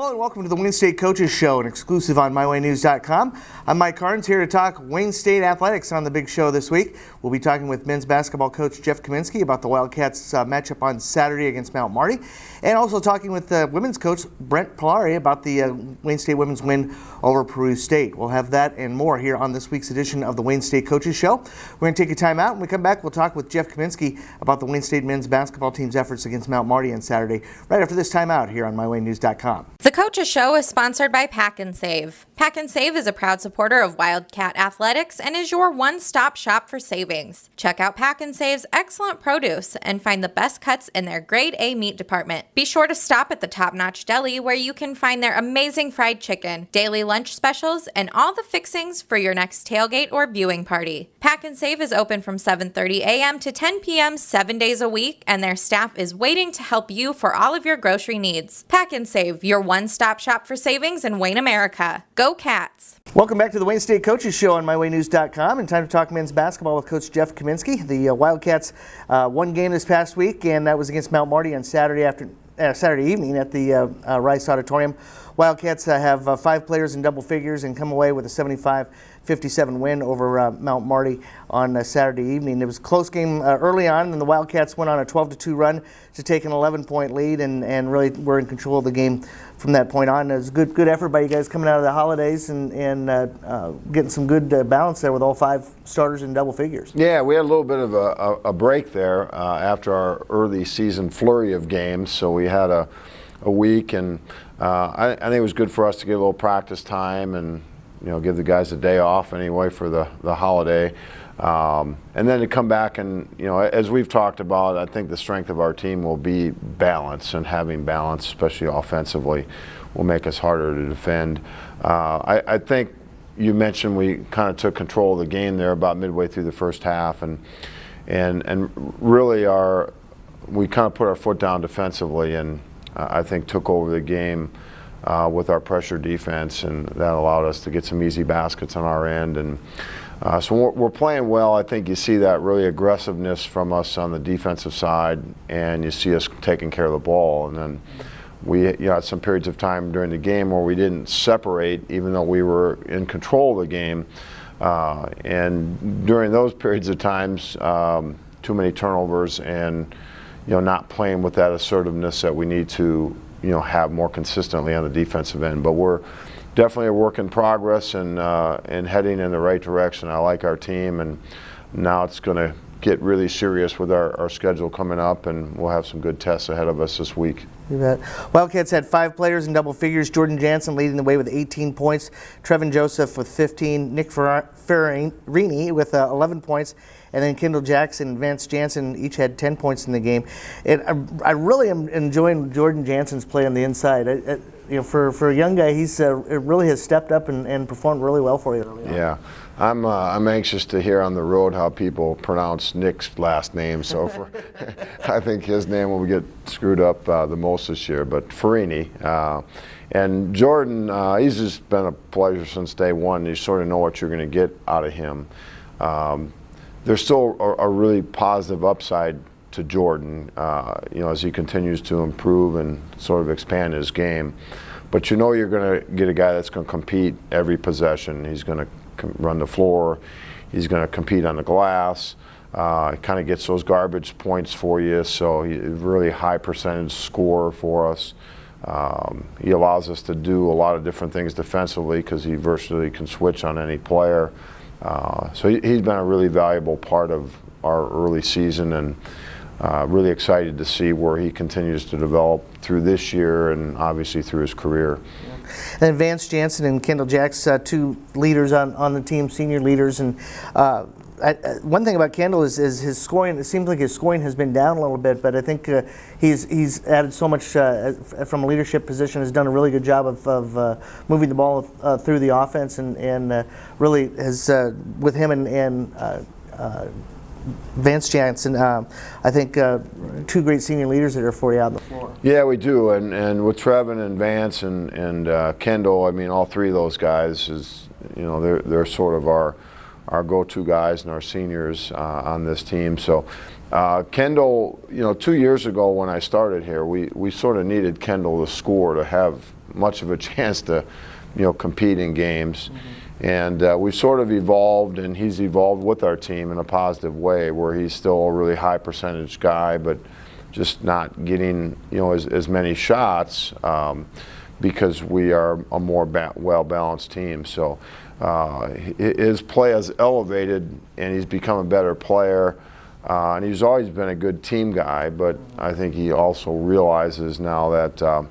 Hello and welcome to the Wayne State Coaches Show, an exclusive on MyWayneNews.com. I'm Mike Carnes here to talk Wayne State athletics on the big show this week. We'll be talking with men's basketball coach Jeff Kaminsky about the Wildcats matchup on Saturday against Mount Marty, and also talking with women's coach Brent Polari about the Wayne State women's win over Peru State. We'll have that and more here on this week's edition of the Wayne State Coaches Show. We're going to take a time out. When we come back, we'll talk with Jeff Kaminsky about the Wayne State men's basketball team's efforts against Mount Marty on Saturday, right after this time out here on MyWayneNews.com. The Coaches Show is sponsored by Pack and Save. Pack and Save is a proud supporter of Wildcat Athletics and is your one-stop shop for savings. Check out Pack and Save's excellent produce and find the best cuts in their grade A meat department. Be sure to stop at the Top Notch Deli where you can find their amazing fried chicken, daily lunch specials, and all the fixings for your next tailgate or viewing party. Pack and Save is open from 7:30 a.m. to 10 p.m. 7 days a week, and their staff is waiting to help you for all of your grocery needs. Pack and Save, your one-stop shop for savings in Wayne, America. Go Cats! Welcome back to the Wayne State Coaches Show on MyWayneNews.com, and time to talk men's basketball with Coach Jeff Kaminsky. The Wildcats won game this past week, and that was against Mount Marty on Saturday evening at the Rice Auditorium. Wildcats have 5 players in double figures and come away with a 75-57 win over Mount Marty on Saturday evening. It was a close game early on, and the Wildcats went on a 12-2 run to take an 11-point lead and really were in control of the game from that point on. It was a good effort by you guys coming out of the holidays and getting some good balance there with all 5 starters in double figures. Yeah, we had a little bit of a break there after our early season flurry of games, so we had a week, and I think it was good for us to get a little practice time and give the guys a day off anyway for the holiday, and then to come back and as we've talked about, I think the strength of our team will be balance, and having balance, especially offensively, will make us harder to defend. I think you mentioned we kind of took control of the game there about midway through the first half, and really we kind of put our foot down defensively, and I think took over the game with our pressure defense, and that allowed us to get some easy baskets on our end. And so we're playing well. I think you see that really aggressiveness from us on the defensive side, and you see us taking care of the ball. And then we had some periods of time during the game where we didn't separate, even though we were in control of the game. And during those periods of times, too many turnovers and not playing with that assertiveness that we need to have more consistently on the defensive end. But we're definitely a work in progress and heading in the right direction. I like our team, and now it's going to get really serious with our schedule coming up, and we'll have some good tests ahead of us this week. You bet. Wildcats had 5 players in double figures. Jordan Jansen leading the way with 18 points, Trevin Joseph with 15, Nick Ferrini with 11 points, and then Kendall Jackson and Vance Jansen each had 10 points in the game. And I really am enjoying Jordan Jansen's play on the inside. For a young guy, he's really has stepped up and performed really well for you early on. Yeah, I'm anxious to hear on the road how people pronounce Nick's last name. So I think his name will get screwed up the most this year. But Farini and Jordan, he's just been a pleasure since day one. You sort of know what you're going to get out of him. There's still a really positive upside to Jordan, as he continues to improve and sort of expand his game. But you're going to get a guy that's going to compete every possession. He's going to run the floor. He's going to compete on the glass. Kind of gets those garbage points for you. So he's a really high percentage scorer for us. He allows us to do a lot of different things defensively because he virtually can switch on any player. So he's been a really valuable part of our early season, and really excited to see where he continues to develop through this year and obviously through his career. Yeah. And then Vance Jansen and Kendall Jackson, 2 leaders on the team, senior leaders. And one thing about Kendall is his scoring. It seems like his scoring has been down a little bit, but I think he's added so much from a leadership position. Has done a really good job of moving the ball through the offense, and really has with him and Vance Jansen, I think 2 great senior leaders that are for you out on the floor. Yeah, we do, and with Trevin and Vance and Kendall, I mean, all 3 of those guys is they're sort of our go-to guys and our seniors on this team. So Kendall, 2 years ago when I started here, we sort of needed Kendall to score to have much of a chance to, compete in games. And we've sort of evolved, and he's evolved with our team in a positive way, where he's still a really high percentage guy, but just not getting, as many shots because we are a more well-balanced team. So his play has elevated, and he's become a better player. And he's always been a good team guy, but I think he also realizes now that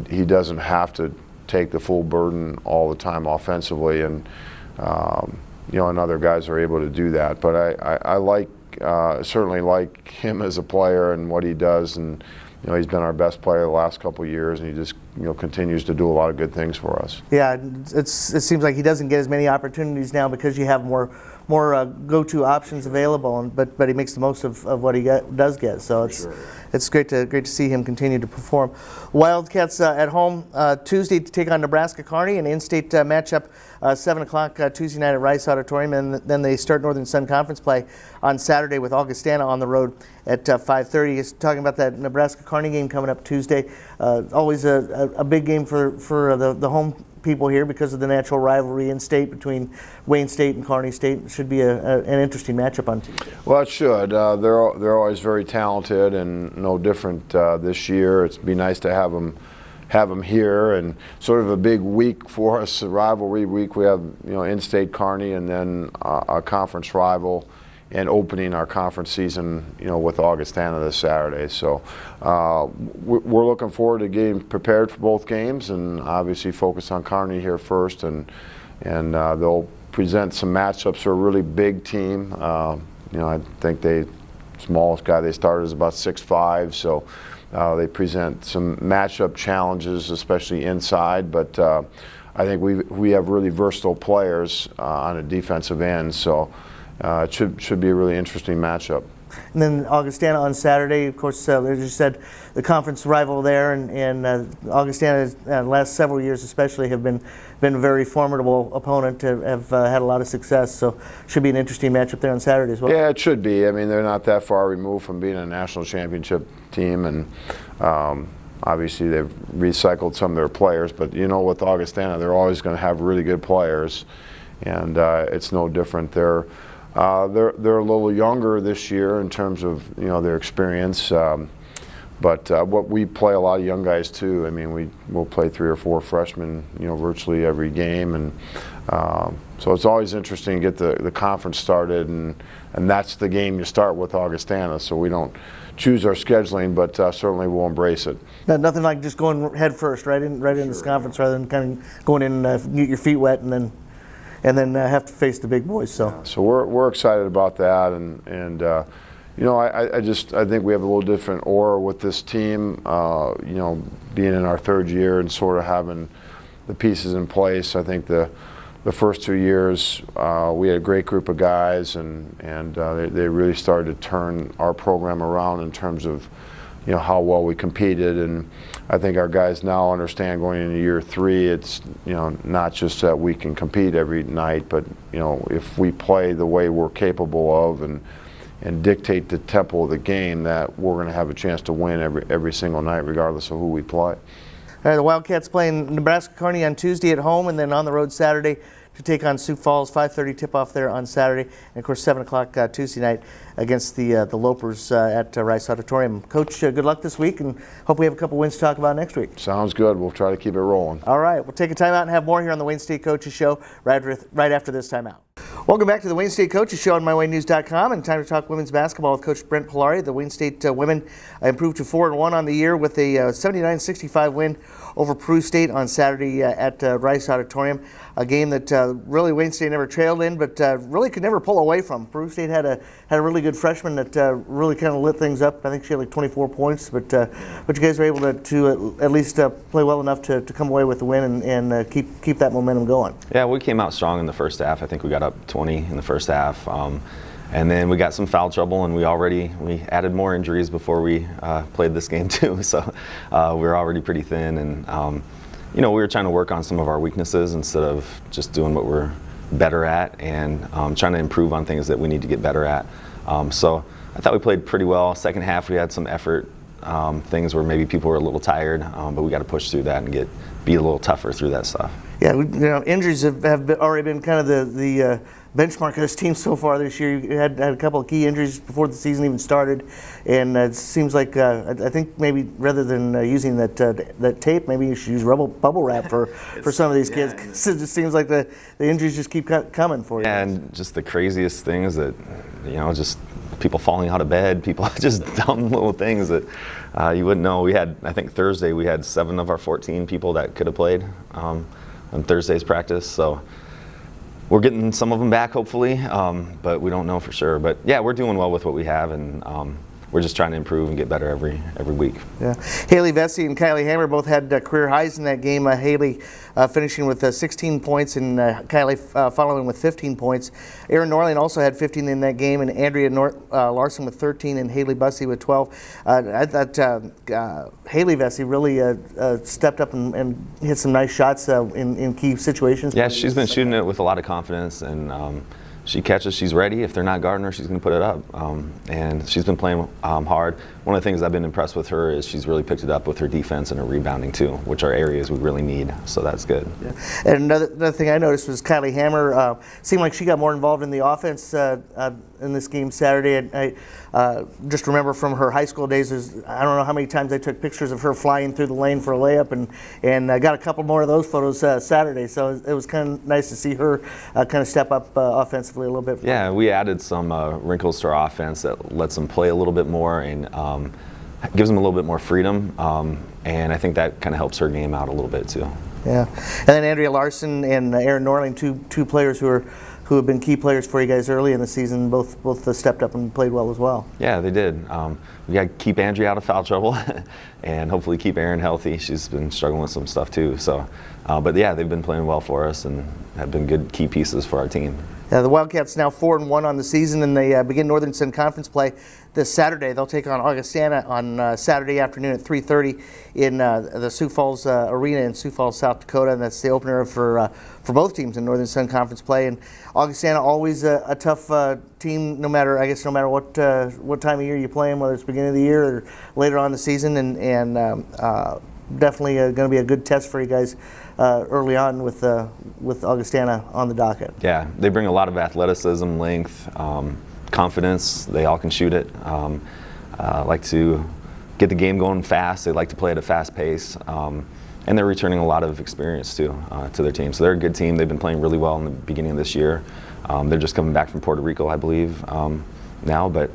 he doesn't have to take the full burden all the time offensively, and and other guys are able to do that. But I certainly like him as a player and what he does, and he's been our best player the last couple of years, and he just continues to do a lot of good things for us. Yeah, it seems like he doesn't get as many opportunities now because you have more go-to options available, but he makes the most of what he does get. So it's great to see him continue to perform. Wildcats at home Tuesday to take on Nebraska Kearney, an in-state matchup, 7 o'clock Tuesday night at Rice Auditorium, and then they start Northern Sun Conference play on Saturday with Augustana on the road at 5:30. He's talking about that Nebraska Kearney game coming up Tuesday. Always a big game for the home people here because of the natural rivalry in state between Wayne State and Kearney State. It should be an interesting matchup on Tuesday. Well, it should. They're always very talented, and no different this year. It'd be nice to have them here, and sort of a big week for us, a rivalry week. We have in-state Kearney, and then a conference rival, and opening our conference season, with Augustana this Saturday. So we're looking forward to getting prepared for both games, and obviously focus on Kearney here first, and they'll present some matchups for a really big team. I think smallest guy they started is about 6'5", so they present some matchup challenges, especially inside, but I think we have really versatile players on a defensive end, so it should be a really interesting matchup. And then Augustana on Saturday, of course, as you said, the conference rival there, and Augustana, the last several years especially, have been a very formidable opponent, have had a lot of success, so should be an interesting matchup there on Saturday as well. Yeah, it should be. I mean, they're not that far removed from being a national championship team, and obviously they've recycled some of their players, but with Augustana, they're always going to have really good players, and it's no different. They're a little younger this year in terms of their experience, but what we play a lot of young guys too. I mean, we'll play 3 or 4 freshmen virtually every game, and so it's always interesting to get the conference started, and that's the game you start with Augustana. So we don't choose our scheduling, but certainly we'll embrace it. Nothing like just going head first right in this conference, rather than kind of going in and get your feet wet and then have to face the big boys. So we're excited about that, and I think we have a little different aura with this team. Being in our 3rd year and sort of having the pieces in place. I think the first 2 years we had a great group of guys, and they really started to turn our program around in terms of how well we competed, and I think our guys now understand going into year 3, it's not just that we can compete every night, but if we play the way we're capable of and dictate the tempo of the game, that we're going to have a chance to win every single night, regardless of who we play. All right, the Wildcats playing Nebraska Kearney on Tuesday at home, and then on the road Saturday to take on Sioux Falls. 5:30 tip-off there on Saturday, and of course 7 o'clock Tuesday night against the Lopers at Rice Auditorium. Coach, good luck this week, and hope we have a couple wins to talk about next week. Sounds good. We'll try to keep it rolling. All right, we'll take a timeout and have more here on the Wayne State Coaches Show right after this timeout. Welcome back to the Wayne State Coaches Show on MyWayneNews.com, and time to talk women's basketball with Coach Brent Polari. The Wayne State women improved to 4-1 on the year with a 79-65 win over Peru State on Saturday at Rice Auditorium. A game that really Wayne State never trailed in, but really could never pull away from. Peru State had a really good freshman that really kind of lit things up. I think she had like 24 points, but you guys were able to at least play well enough to come away with the win and keep that momentum going. Yeah, we came out strong in the first half. I think we got up 20 in the first half. And then we got some foul trouble, and we added more injuries before we played this game too. So we were already pretty thin, and we were trying to work on some of our weaknesses instead of just doing what we're better at, and trying to improve on things that we need to get better at. So I thought we played pretty well. Second half we had some effort things where maybe people were a little tired, but we got to push through that and be a little tougher through that stuff. Yeah, injuries have already been kind of the benchmark of this team so far this year. You had a couple of key injuries before the season even started, and it seems like I think maybe rather than using that tape, maybe you should use bubble wrap for some of these kids. 'Cause it just seems like the injuries just keep coming for you. Yeah, and just the craziest things that just people falling out of bed, people just dumb little things that you wouldn't know. I think Thursday we had 7 of our 14 people that could have played on Thursday's practice, so we're getting some of them back hopefully, but we don't know for sure. But yeah, we're doing well with what we have, and we're just trying to improve and get better every week. Yeah, Haley Vesey and Kylie Hammer both had career highs in that game. Haley finishing with 16 points, and Kylie following with 15 points. Erin Norling also had 15 in that game, and Andrea Larson with 13, and Haley Bussey with 12. I thought Haley Vesey really stepped up and hit some nice shots in key situations. Yeah, she's been shooting it with a lot of confidence, and she catches, she's ready. If they're not guarding her, she's going to put it up. And she's been playing hard. One of the things I've been impressed with her is she's really picked it up with her defense and her rebounding too, which are areas we really need. So that's good. Yeah. And another thing I noticed was Kylie Hammer seemed like she got more involved in the offense in this game Saturday. I just remember from her high school days, I don't know how many times I took pictures of her flying through the lane for a layup, and I got a couple more of those photos Saturday. So it was kind of nice to see her kind of step up offensively a little bit. Yeah, we added some wrinkles to our offense that lets them play a little bit more and gives them a little bit more freedom. And I think that kind of helps her game out a little bit too. Yeah, and then Andrea Larson and Erin Norling, two players who have been key players for you guys early in the season, both stepped up and played well as well. Yeah, they did. We got to keep Andrea out of foul trouble and hopefully keep Erin healthy. She's been struggling with some stuff too. So, but yeah, they've been playing well for us and have been good key pieces for our team. The Wildcats now 4-1 on the season, and they begin Northern Sun Conference play this Saturday. They'll take on Augustana on Saturday afternoon at 3:30 in the Sioux Falls Arena in Sioux Falls, South Dakota, and that's the opener for both teams in Northern Sun Conference play. And Augustana always a tough team, no matter what time of year you play them, whether it's beginning of the year or later on in the season, and definitely going to be a good test for you guys early on with Augustana on the docket. Yeah, they bring a lot of athleticism, length, confidence. They all can shoot it. Like to get the game going fast. They like to play at a fast pace. And they're returning a lot of experience too to their team. So they're a good team. They've been playing really well in the beginning of this year. They're just coming back from Puerto Rico, I believe, now. But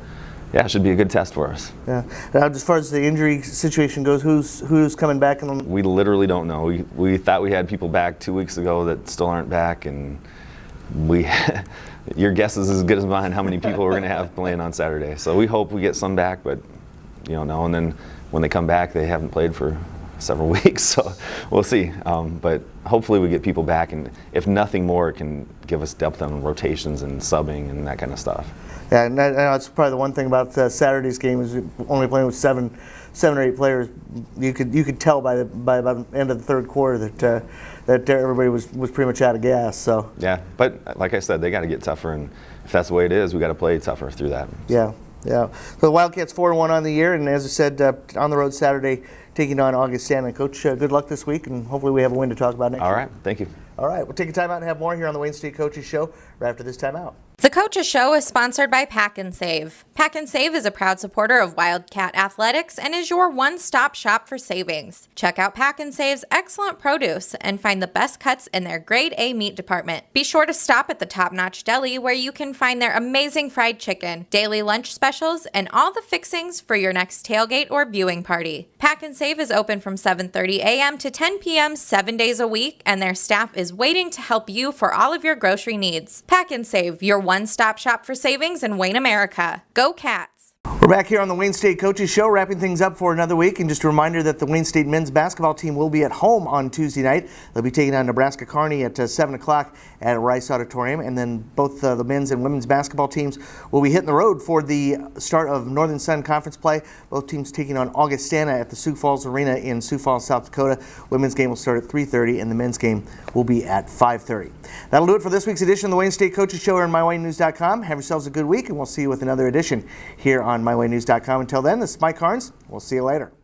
yeah, it should be a good test for us. Yeah. As far as the injury situation goes, who's coming back? We literally don't know. We thought we had people back 2 weeks ago that still aren't back, and your guess is as good as mine how many people we're going to have playing on Saturday. So we hope we get some back, but you don't know. And then when they come back, they haven't played for several weeks, so we'll see. But hopefully we get people back, and if nothing more, it can give us depth on rotations and subbing and that kind of stuff. Yeah, and that's probably the one thing about Saturday's game is only playing with seven or eight players. You could tell by about the end of the third quarter that everybody was pretty much out of gas. So yeah, but like I said, they got to get tougher, and if that's the way it is, we got to play tougher through that. Yeah. Yeah. So the Wildcats 4-1 on the year, and as I said, on the road Saturday, taking on Augustana. Coach, good luck this week, and hopefully we have a win to talk about next week. All right, thank you. All right, we'll take a time out and have more here on the Wayne State Coaches Show right after this timeout. The Coaches Show is sponsored by Pack and Save. Pack and Save is a proud supporter of Wildcat Athletics and is your one-stop shop for savings. Check out Pack and Save's excellent produce and find the best cuts in their grade A meat department. Be sure to stop at the Top Notch Deli where you can find their amazing fried chicken, daily lunch specials, and all the fixings for your next tailgate or viewing party. Pack and Save is open from 7:30 a.m. to 10 p.m. 7 days a week, and their staff is waiting to help you for all of your grocery needs. Pack and Save, your one-stop shop for savings in Wayne, America. Go Cats! We're back here on the Wayne State Coaches Show, wrapping things up for another week. And just a reminder that the Wayne State men's basketball team will be at home on Tuesday night. They'll be taking on Nebraska Carnes at 7 o'clock at Rice Auditorium. And then both the men's and women's basketball teams will be hitting the road for the start of Northern Sun Conference play. Both teams taking on Augustana at the Sioux Falls Arena in Sioux Falls, South Dakota. Women's game will start at 3:30 and the men's game will be at 5:30. That'll do it for this week's edition of the Wayne State Coaches Show here on mywaynenews.com. Have yourselves a good week, and we'll see you with another edition here on on mywaynews.com. Until then, this is Mike Carnes. We'll see you later.